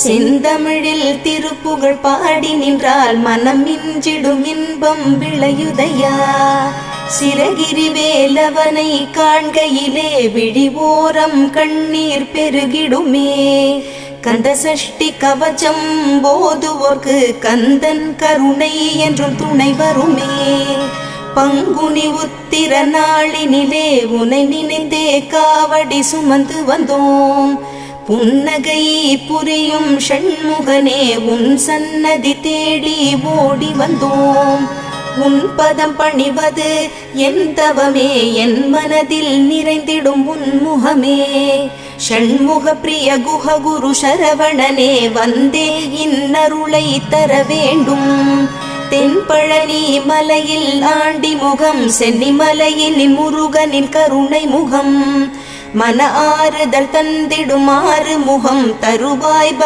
செந்தமிழில் திருப்புகழ் பாடி நின்றால் மனம் இஞ்சிடும் இன்பம் விளையுதையா. சிறகிரி வேலவனை காண்கையிலே விழி ஓரம் கண்ணீர் பெருகிடுமே. கந்த சஷ்டி கவச்சம் போதுவோர்க்கு கந்தன் கருணை என்றும் துணை வருமே. பங்குனி உத்திர நாளினிலே உனை நினைந்தே காவடி சுமந்து வந்தோம். புன்னகை புரியும் ஷண்முகனே உன் சன்னதி தேடி ஓடி வந்தோம். உன் பதம் பணிவது என் தவமே, என் மனதில் நிறைந்திடும் உன் முகமே. ஷண்முக பிரிய குஹ குரு சரவணனே வந்தே இன்னருளை தர வேண்டும். தென்பழனி மலையில் ஆண்டி முகம், சென்னி மலையில் முருகனின் கருணை முகம். மன ஆறுதல் தந்திடும் ஆறு முகம் தருவாய்.